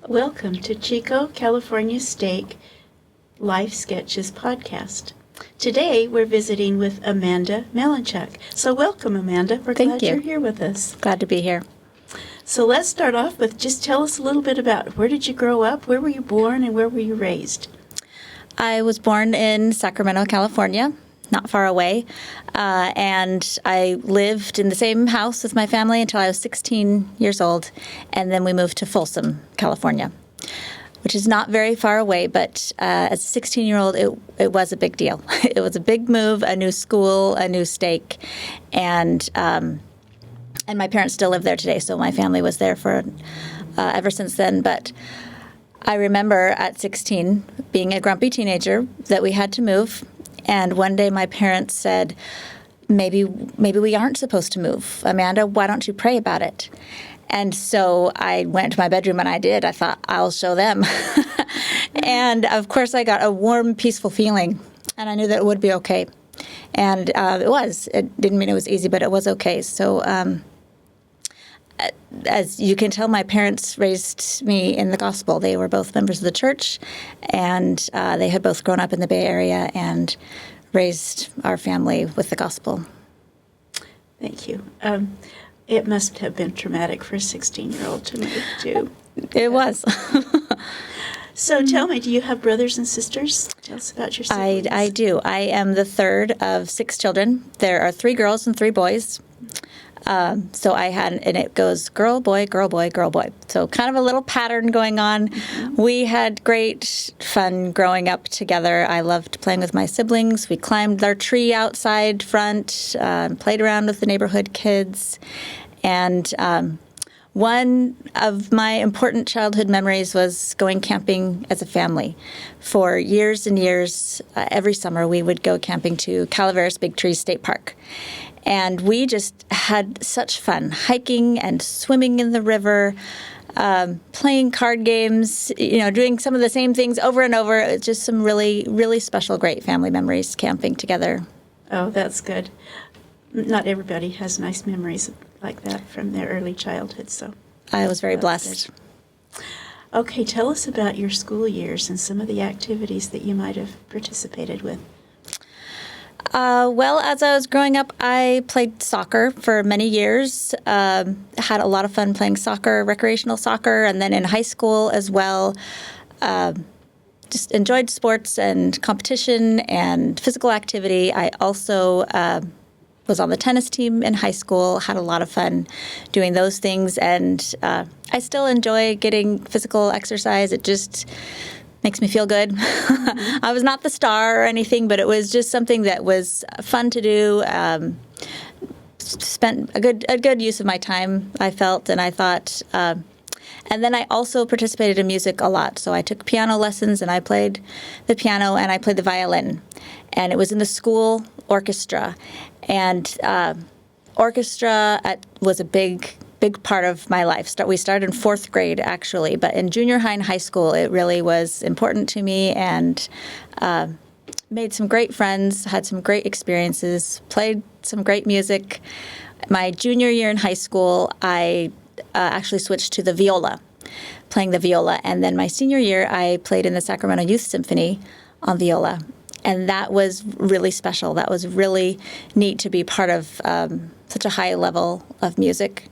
Welcome to Chico, California Steak Life Sketches podcast. Today we're visiting with Amanda Melanchuk. So welcome, Amanda. We're glad you're here with us. Glad to be here. So let's start off with just tell us a little bit about where did you grow up, where were you born, and where were you raised? I was born in Sacramento, California, not far away, and I lived in the same house with my family until I was 16 years old, and then we moved to Folsom, California, which is not very far away, but as a 16-year-old, it was a big deal. It was a big move, a new school, a new stake, and my parents still live there today, so my family was there for ever since then. But I remember at 16 being a grumpy teenager that we had to move. And one day my parents said, maybe we aren't supposed to move. Amanda, why don't you pray about it? And so I went to my bedroom and I did. I thought, I'll show them. And of course I got a warm, peaceful feeling. And I knew that it would be okay. And it was. It didn't mean it was easy, but it was okay. So as you can tell, my parents raised me in the gospel. They were both members of the church, and they had both grown up in the Bay Area and raised our family with the gospel. Thank you. It must have been traumatic for a 16-year-old to move to. It was. So tell me, do you have brothers and sisters? Tell us about your siblings. I do. I am the third of 6 children. There are 3 girls and 3 boys. So I had, and it goes girl, boy, girl, boy, girl, boy. So kind of a little pattern going on. Mm-hmm. We had great fun growing up together. I loved playing with my siblings. We climbed our tree outside front, played around with the neighborhood kids. And one of my important childhood memories was going camping as a family. For years and years, every summer we would go camping to Calaveras Big Trees State Park. And we just had such fun hiking and swimming in the river, playing card games, doing some of the same things over and over. It's just some really, really special, great family memories camping together. Oh, that's good. Not everybody has nice memories like that from their early childhood, so I was very blessed. Good. Okay, tell us about your school years and some of the activities that you might have participated with. Well, as I was growing up, I played soccer for many years, had a lot of fun playing soccer, recreational soccer, and then in high school as well. Just enjoyed sports and competition and physical activity. I also was on the tennis team in high school, had a lot of fun doing those things, and I still enjoy getting physical exercise. It just makes me feel good. Mm-hmm. I was not the star or anything, but it was just something that was fun to do. Spent a good use of my time, I felt, and I thought. And then I also participated in music a lot. So I took piano lessons, and I played the piano, and I played the violin. And it was in the school orchestra. And orchestra was a big part of my life. We started in 4th grade, actually, but in junior high and high school, it really was important to me, and made some great friends, had some great experiences, played some great music. My junior year in high school, I actually switched to the viola, playing the viola, and then my senior year, I played in the Sacramento Youth Symphony on viola, and that was really special. That was really neat to be part of such a high level of music.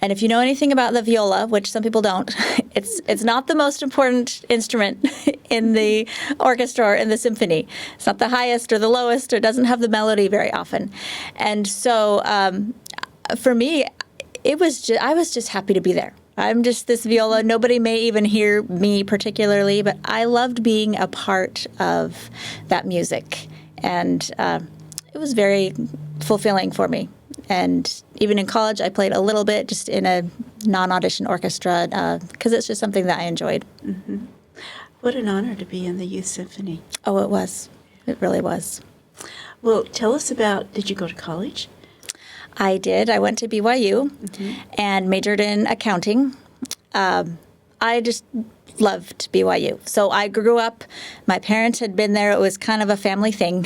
And if you know anything about the viola, which some people don't, it's not the most important instrument in the orchestra or in the symphony. It's not the highest or the lowest, or it doesn't have the melody very often. And so for me, I was just happy to be there. I'm just this viola. Nobody may even hear me particularly, but I loved being a part of that music. And it was very fulfilling for me. And even in college, I played a little bit just in a non-audition orchestra because it's just something that I enjoyed. Mm-hmm. What an honor to be in the Youth Symphony. Oh, it was. It really was. Well, tell us about, did you go to college? I did. I went to BYU and majored in accounting. I just loved BYU. So I grew up, my parents had been there. It was kind of a family thing.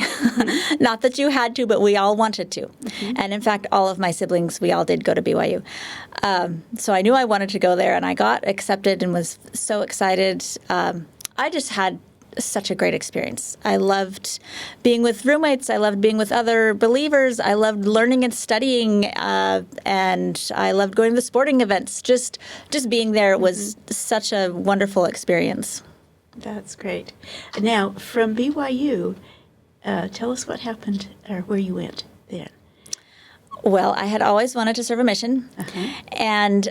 Not that you had to, but we all wanted to. And in fact, all of my siblings, we all did go to BYU. So I knew I wanted to go there, and I got accepted and was so excited. I just had such a great experience. I loved being with roommates. I loved being with other believers. I loved learning and studying, and I loved going to the sporting events. Just being there was such a wonderful experience. That's great. Now, from BYU, tell us what happened or where you went then. Well, I had always wanted to serve a mission, and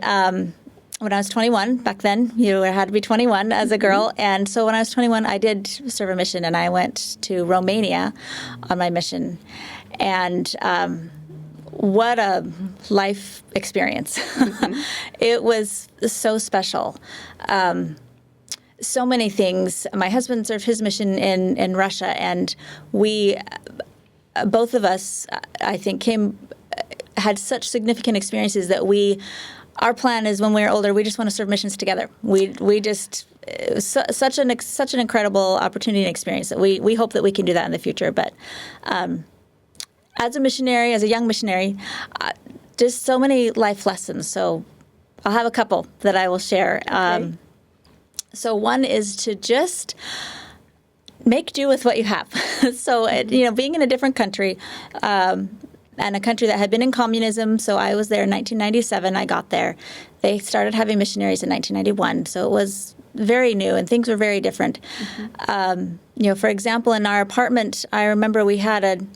when I was 21, back then, you had to be 21 as a girl. And so when I was 21, I did serve a mission, and I went to Romania on my mission. And what a life experience. It was so special. So many things. My husband served his mission in Russia, and we, both of us, I think, had such significant experiences that our plan is when we're older, we just want to serve missions together. We just such an incredible opportunity and experience that we hope that we can do that in the future. But as a missionary, as a young missionary, just so many life lessons. So I'll have a couple that I will share. Okay. So one is to just make do with what you have. So being in a different country. And a country that had been in communism. So I was there in 1997. I got there. They started having missionaries in 1991. So it was very new, and things were very different. For example, in our apartment, I remember we had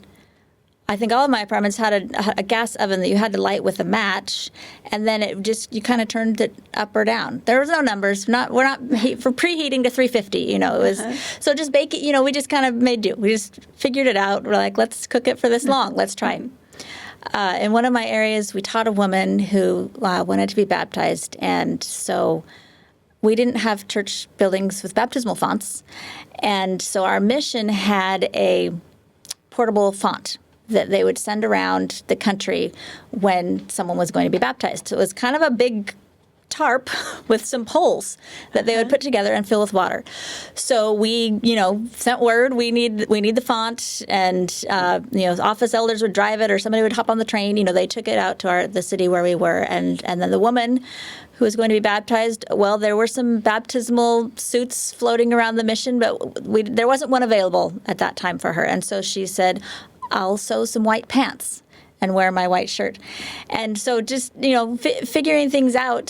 I think all of my apartments had a gas oven that you had to light with a match, and then you kind of turned it up or down. There was no numbers. We're not for preheating to 350. It was so just bake it. We just kind of made do. We just figured it out. We're like, let's cook it for this long. Let's try. In one of my areas, we taught a woman who wanted to be baptized, and so we didn't have church buildings with baptismal fonts, and so our mission had a portable font that they would send around the country when someone was going to be baptized. So it was kind of a big tarp with some poles that they would put together and fill with water. So we, sent word, we need the font, and office elders would drive it, or somebody would hop on the train. They took it out to the city where we were, and then the woman who was going to be baptized, well, there were some baptismal suits floating around the mission, but there wasn't one available at that time for her. And so she said, I'll sew some white pants and wear my white shirt. And so just, figuring things out,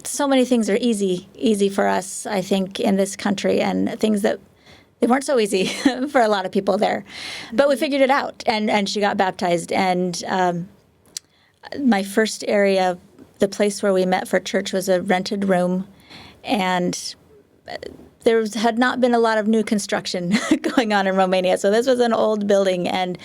so many things are easy for us, I think, in this country, and things that they weren't so easy for a lot of people there. But we figured it out, and she got baptized. And my first area, the place where we met for church, was a rented room, and there had not been a lot of new construction going on in Romania. So this was an old building, and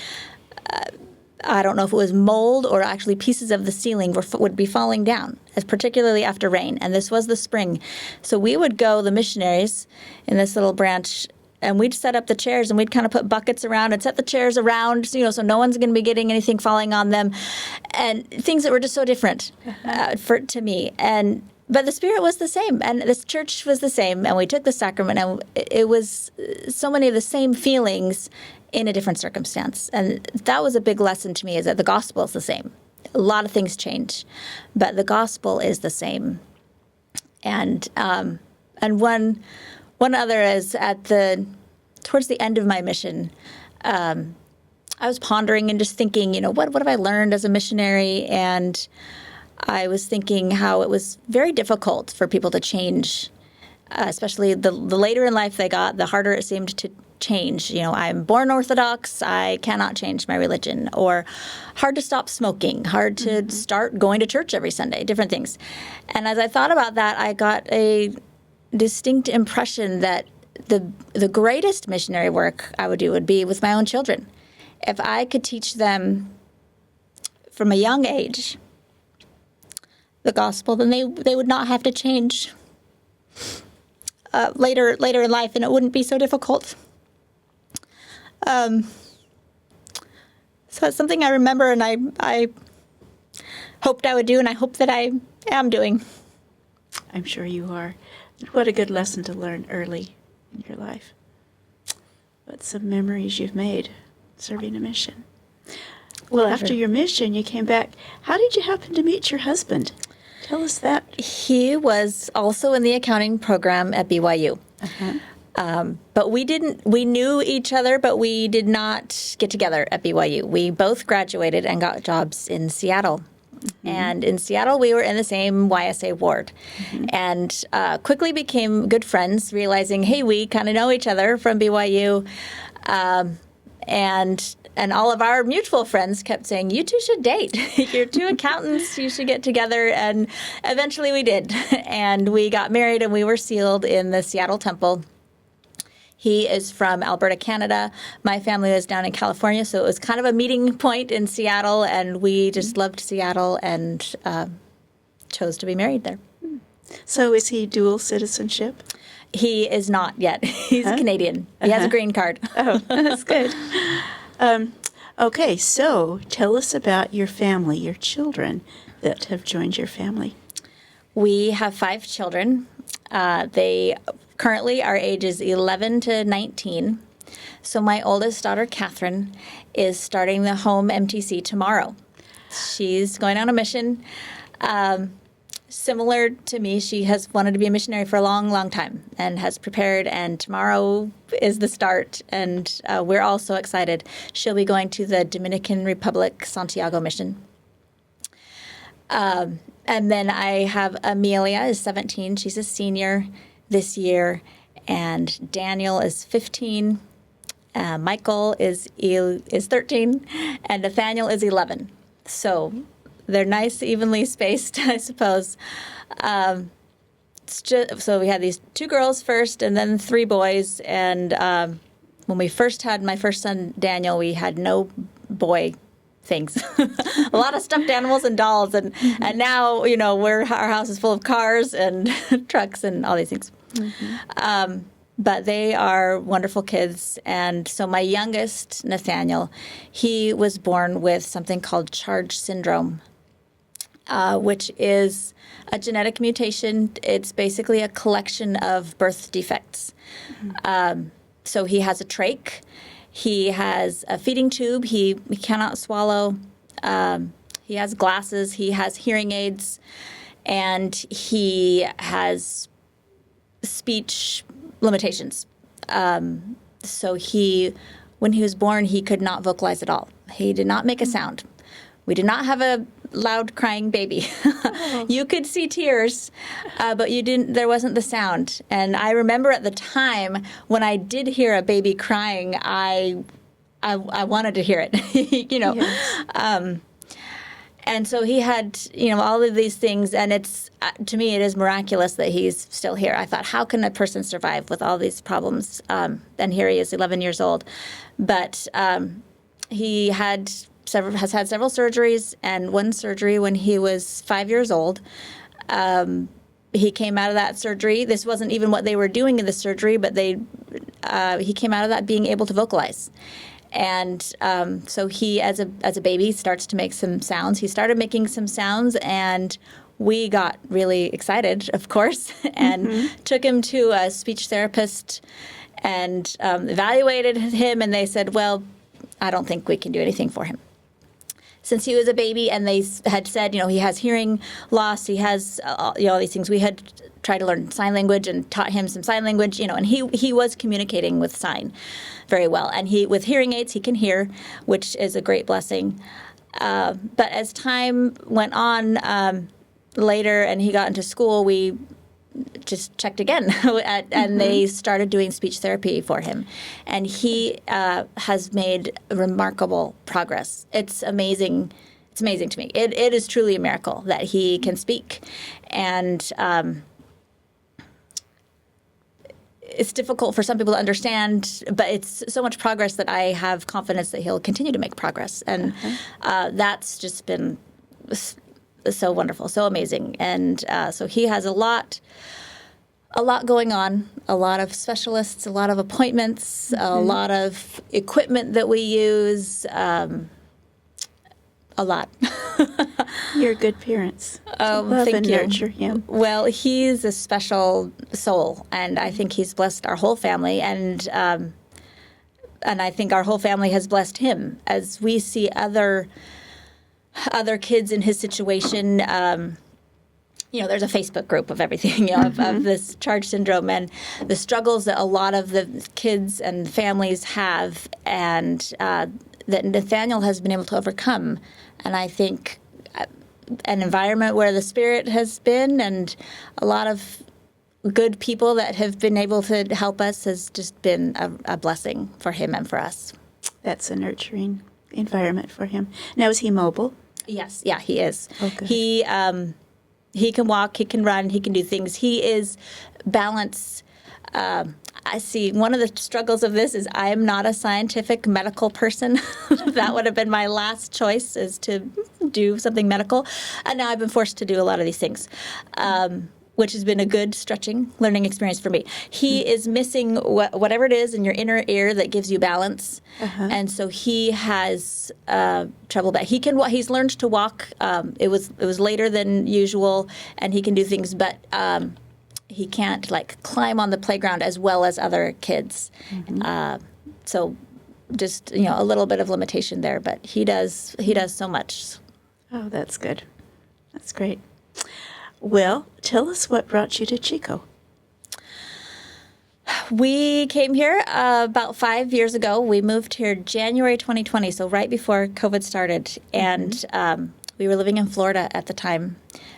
I don't know if it was mold or actually pieces of the ceiling would be falling down, particularly after rain. And this was the spring. So we would go, the missionaries in this little branch, and we'd set up the chairs, and we'd kind of put buckets around and set the chairs around, so no one's going to be getting anything falling on them, and things that were just so different to me. But the spirit was the same, and this church was the same, and we took the sacrament, and it was so many of the same feelings in a different circumstance. And that was a big lesson to me, is that the gospel is the same. A lot of things change, but the gospel is the same. And one other is towards the end of my mission, I was pondering and just thinking, what have I learned as a missionary? And I was thinking how it was very difficult for people to change, especially the later in life they got, the harder it seemed to change. I'm born Orthodox, I cannot change my religion, or hard to stop smoking, hard to start going to church every Sunday, different things. And as I thought about that, I got a distinct impression that the greatest missionary work I would do would be with my own children. If I could teach them from a young age the gospel, then they would not have to change later in life, and it wouldn't be so difficult. So it's something I remember, and I hoped I would do, and I hope that I am doing. I'm sure you are. What a good lesson to learn early in your life. What some memories you've made serving a mission. Well, after your mission, you came back. How did you happen to meet your husband? Tell us that. He was also in the accounting program at BYU. But we knew each other, but we did not get together at BYU. We both graduated and got jobs in Seattle. And in Seattle, we were in the same YSA ward and quickly became good friends, realizing, hey, we kind of know each other from BYU. And all of our mutual friends kept saying, you two should date. You're two accountants. You should get together. And eventually we did. And we got married and we were sealed in the Seattle Temple. He is from Alberta, Canada. My family was down in California, so it was kind of a meeting point in Seattle, and we just loved Seattle and chose to be married there. So is he dual citizenship? He is not yet. He's Canadian. He has a green card. Oh, that's good. Okay, so tell us about your family, your children that have joined your family. We have 5 children. They currently are ages 11 to 19. So my oldest daughter, Catherine, is starting the home MTC tomorrow. She's going on a mission. Similar to me, she has wanted to be a missionary for a long, long time and has prepared, and tomorrow is the start, and we're all so excited. She'll be going to the Dominican Republic Santiago mission. And then I have Amelia, is 17. She's a senior this year, and Daniel is 15. Michael is 13, and Nathaniel is 11. So they're nice, evenly spaced, I suppose. So we had these 2 girls first, and then 3 boys. And when we first had my first son, Daniel, we had no boy things. A lot of stuffed animals and dolls, and now our house is full of cars and trucks and all these things. But they are wonderful kids. And so my youngest, Nathaniel, he was born with something called Charge syndrome, which is a genetic mutation. It's basically a collection of birth defects. So he has a trach. He has a feeding tube. He cannot swallow. He has glasses. He has hearing aids. And he has speech limitations. So when he was born, he could not vocalize at all. He did not make a sound. We did not have a loud crying baby. You could see tears, but there wasn't the sound. And I remember at the time when I did hear a baby crying, I wanted to hear it, Yes. And so he had, all of these things, and it's, to me, it is miraculous that he's still here. I thought, how can a person survive with all these problems? And here he is, 11 years old. But he has had several surgeries, and one surgery when he was 5 years old. He came out of that surgery. This wasn't even what they were doing in the surgery, but he came out of that being able to vocalize. And so he, as a baby, starts to make some sounds. He started making some sounds, and we got really excited, of course, and took him to a speech therapist and evaluated him. And they said, well, I don't think we can do anything for him. Since he was a baby, and they had said, he has hearing loss, he has all these things. We had tried to learn sign language and taught him some sign language, and he was communicating with sign very well. And with hearing aids, he can hear, which is a great blessing. But as time went on later and he got into school, we just checked again, and they started doing speech therapy for him. And he has made remarkable progress. It's amazing. It's amazing to me. It is truly a miracle that he can speak. And it's difficult for some people to understand, but it's so much progress that I have confidence that he'll continue to make progress. And that's just been so wonderful, so amazing. And so he has a lot going on, a lot of specialists, a lot of appointments, a lot of equipment that we use, a a lot. You're good parents. Oh, Love thank and you. nurture him. Well, he's a special soul, and I think he's blessed our whole family, and I think our whole family has blessed him. As we see other kids in his situation, there's a Facebook group of everything, of this charge syndrome and the struggles that a lot of the kids and families have, and that Nathaniel has been able to overcome. And I think an environment where the Spirit has been and a lot of good people that have been able to help us has just been a blessing for him and for us. That's a nurturing environment for him. Now, is he mobile? Yes, yeah, he is. Oh, good. He can walk, he can run, he can do things. He is balanced. I see one of the struggles of this is I am not a scientific medical person. That would have been my last choice, is to do something medical. And now I've been forced to do a lot of these things, which has been a good stretching learning experience for me. He is missing whatever it is in your inner ear that gives you balance. And so he has trouble. But he's learned to walk. It was later than usual, and he can do things, but he can't climb on the playground as well as other kids. So just a little bit of limitation there, but he does so much. Oh, that's good. That's great. Well, tell us what brought you to Chico. We came here about 5 years ago. We moved here January 2020, so right before COVID started. And we were living in Florida at the time.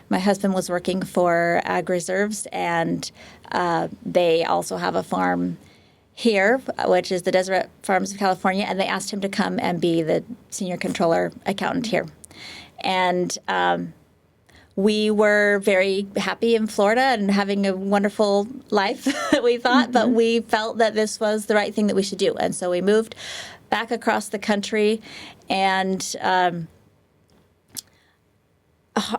My husband was working for Ag Reserves, and they also have a farm here, which is the Deseret Farms of California, and they asked him to come and be the senior controller accountant here. And we were very happy in Florida and having a wonderful life, we thought, but we felt that this was the right thing that we should do. And so we moved back across the country, and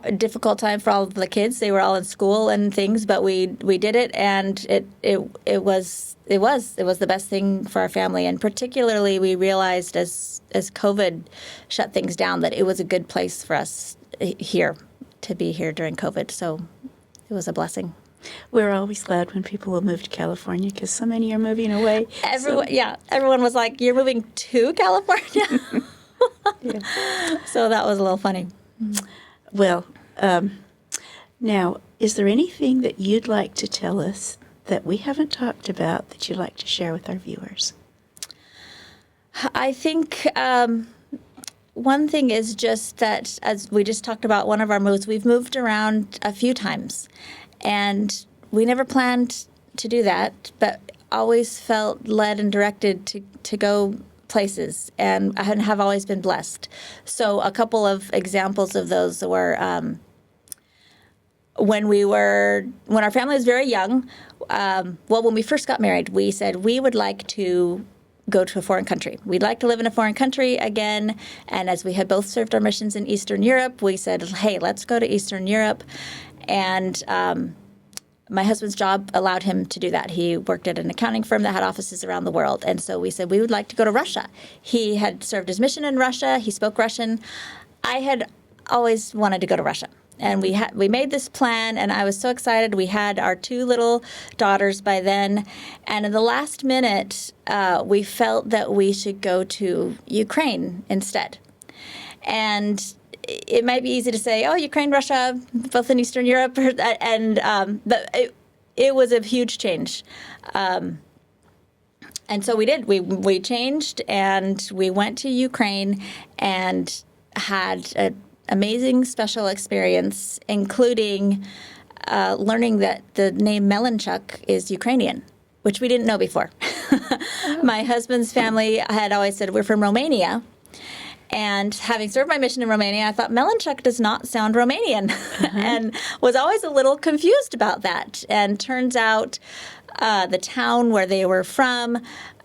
a difficult time for all of the kids. They were all in school and things, but we did it, and it was the best thing for our family. And particularly, we realized as COVID shut things down that it was a good place for us here to be here during COVID. So it was a blessing. We're always glad when people will move to California because so many are moving away. Everyone was like, "You're moving to California?" Yeah. So that was a little funny. Well, now, is there anything that you'd like to tell us that we haven't talked about that you'd like to share with our viewers? I think one thing is just that, as we just talked about one of our moves, we've moved around a few times, and we never planned to do that, but always felt led and directed to go places, and have always been blessed. So a couple of examples of those were when our family was very young. When we first got married, we said we would like to go to a foreign country. We'd like to live in a foreign country again. And as we had both served our missions in Eastern Europe, we said, hey, let's go to Eastern Europe. And my husband's job allowed him to do that. He worked at an accounting firm that had offices around the world. And so we said we would like to go to Russia. He had served his mission in Russia. He spoke Russian. I had always wanted to go to Russia. And we made this plan, and I was so excited. We had our 2 little daughters by then. And in the last minute, we felt that we should go to Ukraine instead. And it might be easy to say, oh, Ukraine, Russia, both in Eastern Europe, but it was a huge change. And so we did. We changed, and we went to Ukraine and had an amazing special experience, including learning that the name Melanchuk is Ukrainian, which we didn't know before. My husband's family had always said, we're from Romania. And having served my mission in Romania, I thought Melanchuk does not sound Romanian, and was always a little confused about that. And turns out the town where they were from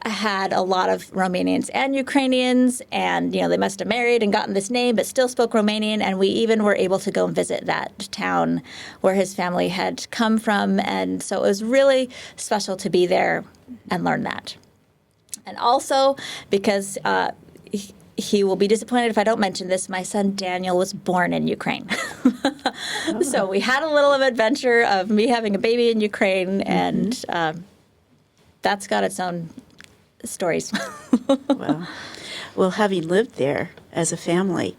had a lot of Romanians and Ukrainians, and they must have married and gotten this name, but still spoke Romanian. And we even were able to go and visit that town where his family had come from, and so it was really special to be there and learn that. And also because he will be disappointed if I don't mention this. My son Daniel was born in Ukraine. So we had a little of adventure of me having a baby in Ukraine, and that's got its own stories. Well, having lived there as a family,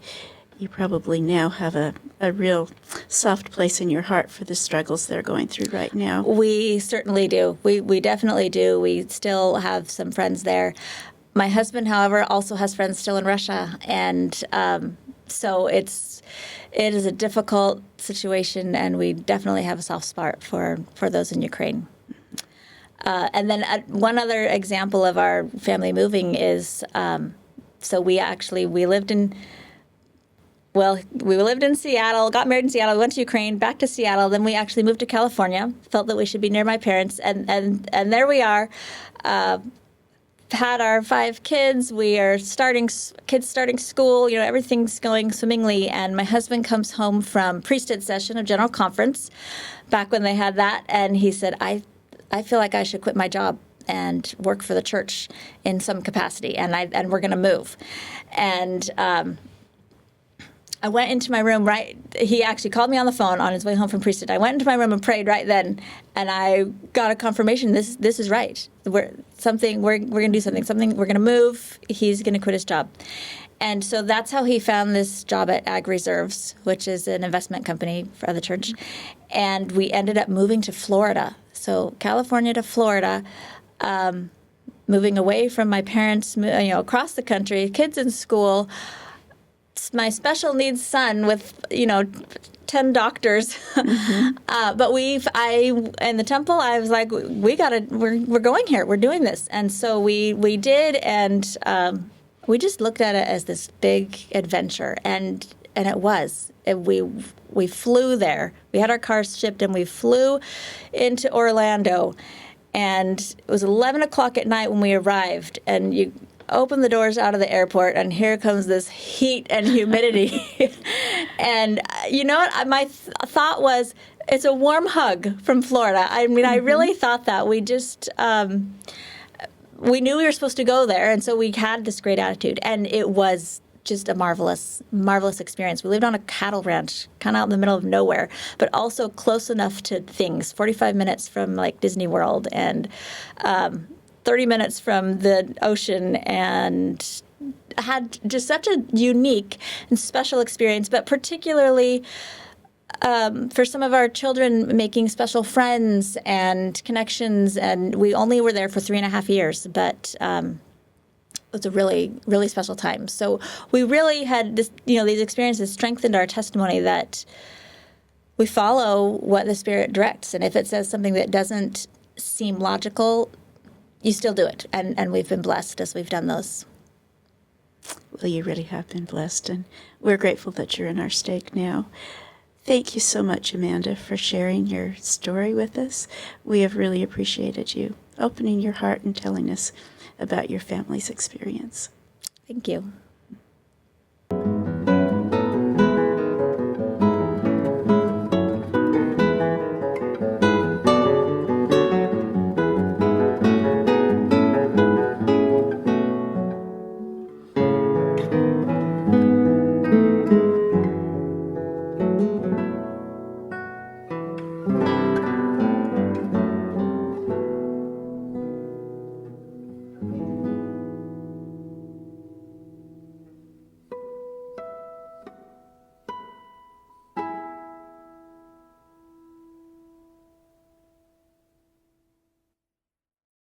you probably now have a real soft place in your heart for the struggles they're going through right now. We certainly do. We definitely do. We still have some friends there. My husband, however, also has friends still in Russia, and so it is a difficult situation, and we definitely have a soft spot for those in Ukraine. And then one other example of our family moving is, so we lived in Seattle, got married in Seattle, went to Ukraine, back to Seattle, then we actually moved to California, felt that we should be near my parents, and there we are. Had our 5 kids. We are starting school. Everything's going swimmingly. And my husband comes home from priesthood session of General Conference, back when they had that, and he said, I feel like I should quit my job and work for the church in some capacity, and we're going to move. And I went into my room he actually called me on the phone on his way home from priesthood. I went into my room and prayed right then, and I got a confirmation. This is right. We're going to do something. We're going to move. He's going to quit his job. And so that's how he found this job at Ag Reserves, which is an investment company for the church. And we ended up moving to Florida. So California to Florida, moving away from my parents, across the country, kids in school. My special needs son with 10 doctors, but in the temple I was like, we're going here, we're doing this, and so we did, and we just looked at it as this big adventure, and it was. We flew there. We had our cars shipped, and we flew into Orlando, and it was 11 o'clock at night when we arrived, and you open the doors out of the airport, and here comes this heat and humidity. And you know what? My thought was, it's a warm hug from Florida. I mean, I really thought that. We just, we knew we were supposed to go there, and so we had this great attitude. And it was just a marvelous, marvelous experience. We lived on a cattle ranch, kind of out in the middle of nowhere, but also close enough to things, 45 minutes from like Disney World, and 30 minutes from the ocean, and had just such a unique and special experience, but particularly for some of our children, making special friends and connections. And we only were there for 3.5 years, but it was a really, really special time. So we really had this, these experiences strengthened our testimony that we follow what the Spirit directs. And if it says something that doesn't seem logical, you still do it, and we've been blessed as we've done those. Well, you really have been blessed, and we're grateful that you're in our stake now. Thank you so much, Amanda, for sharing your story with us. We have really appreciated you opening your heart and telling us about your family's experience. Thank you.